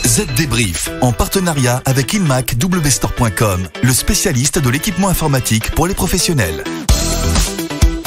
Z Débrief, en partenariat avec InmacWstore.com, le spécialiste de l'équipement informatique pour les professionnels.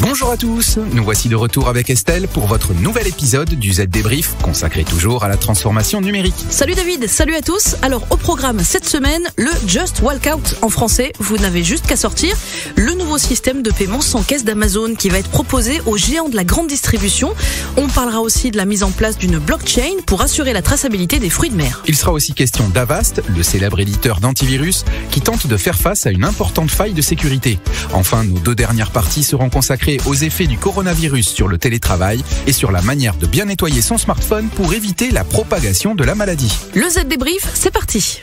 Bonjour à tous, nous voici de retour avec Estelle pour votre nouvel épisode du Z Débrief, consacré toujours à la transformation numérique. Salut David, salut à tous. Alors au programme cette semaine, le Just Walkout en français, vous n'avez juste qu'à sortir, le nouveau système de paiement sans caisse d'Amazon qui va être proposé aux géants de la grande distribution. On parlera aussi de la mise en place d'une blockchain pour assurer la traçabilité des fruits de mer. Il sera aussi question d'Avast, le célèbre éditeur d'antivirus, qui tente de faire face à une importante faille de sécurité. Enfin, nos deux dernières parties seront consacrées aux effets du coronavirus sur le télétravail et sur la manière de bien nettoyer son smartphone pour éviter la propagation de la maladie. Le Z Débrief, c'est parti.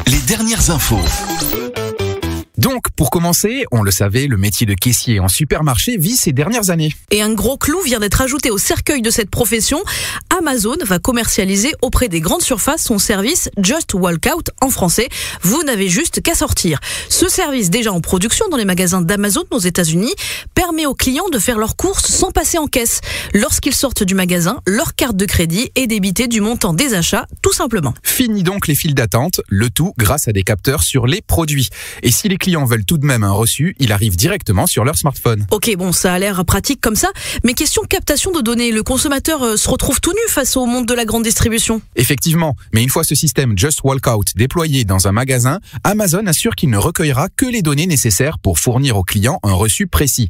Les dernières infos. Donc, pour commencer, on le savait, le métier de caissier en supermarché vit ces dernières années. Et un gros clou vient d'être ajouté au cercueil de cette profession. Amazon va commercialiser auprès des grandes surfaces son service Just Walkout en français. Vous n'avez juste qu'à sortir. Ce service, déjà en production dans les magasins d'Amazon aux États-Unis, permet aux clients de faire leurs courses sans passer en caisse. Lorsqu'ils sortent du magasin, leur carte de crédit est débitée du montant des achats, tout simplement. Fini donc les files d'attente, le tout grâce à des capteurs sur les produits. Et si les clients veulent tout de même un reçu, il arrive directement sur leur smartphone. Ok, bon, ça a l'air pratique comme ça, mais question captation de données, le consommateur se retrouve tout nu face au monde de la grande distribution. Effectivement, mais une fois ce système Just Walkout déployé dans un magasin, Amazon assure qu'il ne recueillera que les données nécessaires pour fournir aux clients un reçu précis.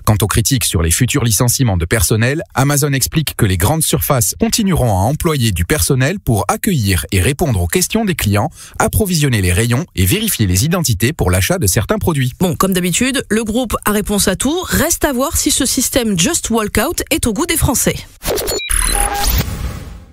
Quant aux critiques sur les futurs licenciements de personnel, Amazon explique que les grandes surfaces continueront à employer du personnel pour accueillir et répondre aux questions des clients, approvisionner les rayons et vérifier les identités pour l'achat de certains produits. Bon, comme d'habitude, le groupe a réponse à tout. Reste à voir si ce système Just Walkout est au goût des Français.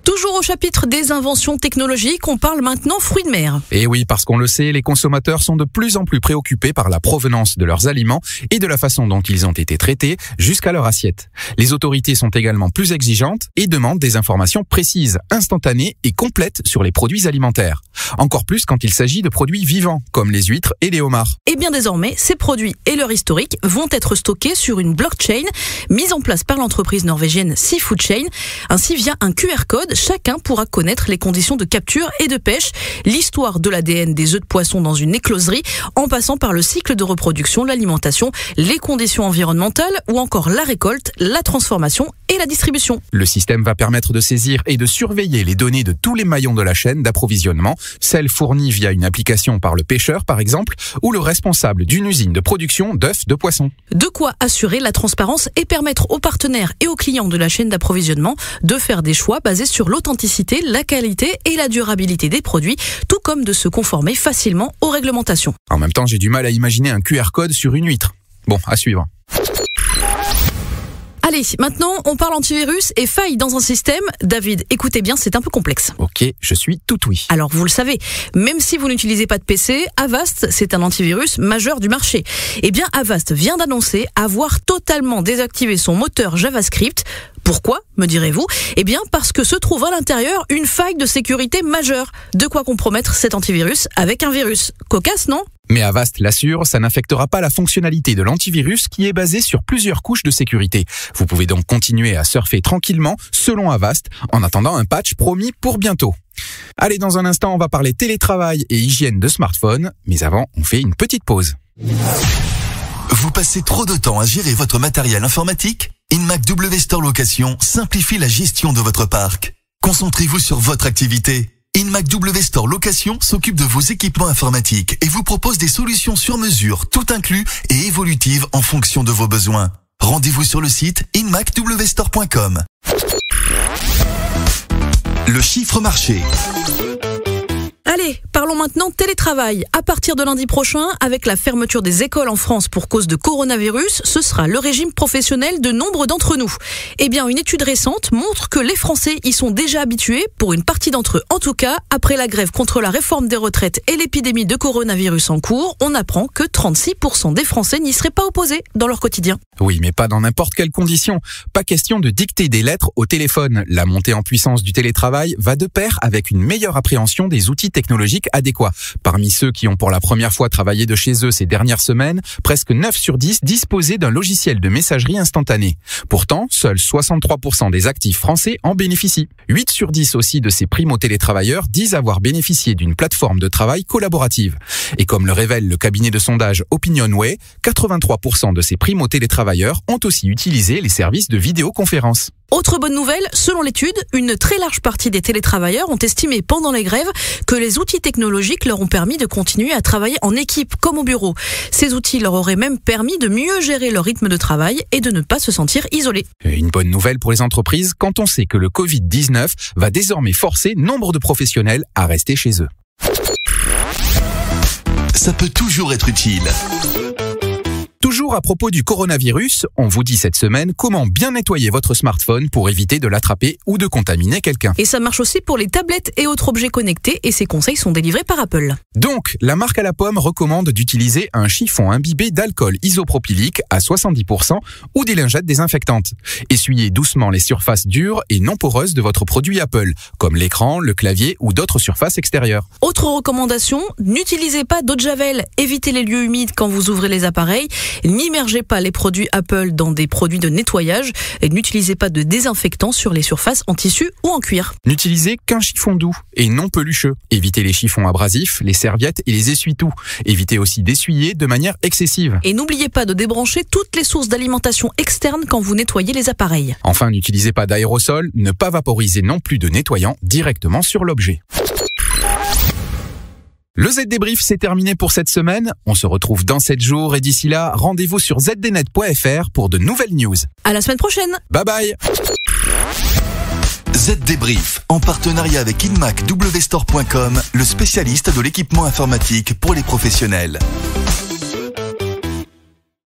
Toujours au chapitre des inventions technologiques, on parle maintenant fruits de mer. Et oui, parce qu'on le sait, les consommateurs sont de plus en plus préoccupés par la provenance de leurs aliments et de la façon dont ils ont été traités jusqu'à leur assiette. Les autorités sont également plus exigeantes et demandent des informations précises, instantanées et complètes sur les produits alimentaires. Encore plus quand il s'agit de produits vivants, comme les huîtres et les homards. Et bien désormais, ces produits et leur historique vont être stockés sur une blockchain mise en place par l'entreprise norvégienne Seafood Chain. Ainsi, via un QR code, chacun pourra connaître les conditions de capture et de pêche, l'histoire de l'ADN des œufs de poisson dans une écloserie, en passant par le cycle de reproduction, l'alimentation, les conditions environnementales ou encore la récolte, la transformation et la distribution. Le système va permettre de saisir et de surveiller les données de tous les maillons de la chaîne d'approvisionnement, celles fournies via une application par le pêcheur par exemple, ou le responsable d'une usine de production d'œufs de poisson. De quoi assurer la transparence et permettre aux partenaires et aux clients de la chaîne d'approvisionnement de faire des choix basés sur l'authenticité, la qualité et la durabilité des produits, tout comme de se conformer facilement aux réglementations. En même temps, j'ai du mal à imaginer un QR code sur une huître. Bon, à suivre. Allez, maintenant, on parle antivirus et failles dans un système. David, écoutez bien, c'est un peu complexe. Ok, je suis tout oui. Alors, vous le savez, même si vous n'utilisez pas de PC, Avast, c'est un antivirus majeur du marché. Eh bien, Avast vient d'annoncer avoir totalement désactivé son moteur JavaScript. Pourquoi, me direz-vous? Eh bien, parce que se trouve à l'intérieur une faille de sécurité majeure. De quoi compromettre cet antivirus avec un virus. Cocasse, non? Mais Avast l'assure, ça n'affectera pas la fonctionnalité de l'antivirus qui est basée sur plusieurs couches de sécurité. Vous pouvez donc continuer à surfer tranquillement, selon Avast, en attendant un patch promis pour bientôt. Allez, dans un instant, on va parler télétravail et hygiène de smartphone, mais avant, on fait une petite pause. Vous passez trop de temps à gérer votre matériel informatique? InmacWstore Location simplifie la gestion de votre parc. Concentrez-vous sur votre activité. InmacWstore Location s'occupe de vos équipements informatiques et vous propose des solutions sur mesure, tout inclus et évolutives en fonction de vos besoins. Rendez-vous sur le site InmacWstore.com. Le chiffre marché. Allez, parlons maintenant télétravail. À partir de lundi prochain, avec la fermeture des écoles en France pour cause de coronavirus, ce sera le régime professionnel de nombre d'entre nous. Eh bien, une étude récente montre que les Français y sont déjà habitués, pour une partie d'entre eux en tout cas. Après la grève contre la réforme des retraites et l'épidémie de coronavirus en cours, on apprend que 36% des Français n'y seraient pas opposés dans leur quotidien. Oui, mais pas dans n'importe quelles conditions. Pas question de dicter des lettres au téléphone. La montée en puissance du télétravail va de pair avec une meilleure appréhension des outils techniques technologiques adéquats. Parmi ceux qui ont pour la première fois travaillé de chez eux ces dernières semaines, presque 9 sur 10 disposaient d'un logiciel de messagerie instantanée. Pourtant, seuls 63% des actifs français en bénéficient. 8 sur 10 aussi de ces primo-télétravailleurs disent avoir bénéficié d'une plateforme de travail collaborative. Et comme le révèle le cabinet de sondage OpinionWay, 83% de ces primo-télétravailleurs ont aussi utilisé les services de vidéoconférence. Autre bonne nouvelle, selon l'étude, une très large partie des télétravailleurs ont estimé pendant les grèves que les outils technologiques leur ont permis de continuer à travailler en équipe comme au bureau. Ces outils leur auraient même permis de mieux gérer leur rythme de travail et de ne pas se sentir isolés. Une bonne nouvelle pour les entreprises quand on sait que le Covid-19 va désormais forcer nombre de professionnels à rester chez eux. Ça peut toujours être utile. Toujours à propos du coronavirus, on vous dit cette semaine comment bien nettoyer votre smartphone pour éviter de l'attraper ou de contaminer quelqu'un. Et ça marche aussi pour les tablettes et autres objets connectés et ces conseils sont délivrés par Apple. Donc, la marque à la pomme recommande d'utiliser un chiffon imbibé d'alcool isopropylique à 70% ou des lingettes désinfectantes. Essuyez doucement les surfaces dures et non poreuses de votre produit Apple, comme l'écran, le clavier ou d'autres surfaces extérieures. Autre recommandation, n'utilisez pas d'eau de javel, évitez les lieux humides quand vous ouvrez les appareils. N'immergez pas les produits Apple dans des produits de nettoyage et n'utilisez pas de désinfectant sur les surfaces en tissu ou en cuir. N'utilisez qu'un chiffon doux et non pelucheux. Évitez les chiffons abrasifs, les serviettes et les essuie-tout. Évitez aussi d'essuyer de manière excessive. Et n'oubliez pas de débrancher toutes les sources d'alimentation externes quand vous nettoyez les appareils. Enfin, n'utilisez pas d'aérosol, ne pas vaporiser non plus de nettoyant directement sur l'objet. Le Z Débrief, c'est terminé pour cette semaine. On se retrouve dans 7 jours et d'ici là, rendez-vous sur zdnet.fr pour de nouvelles news. À la semaine prochaine. Bye bye. Z Débrief, en partenariat avec InmacWstore.com, le spécialiste de l'équipement informatique pour les professionnels.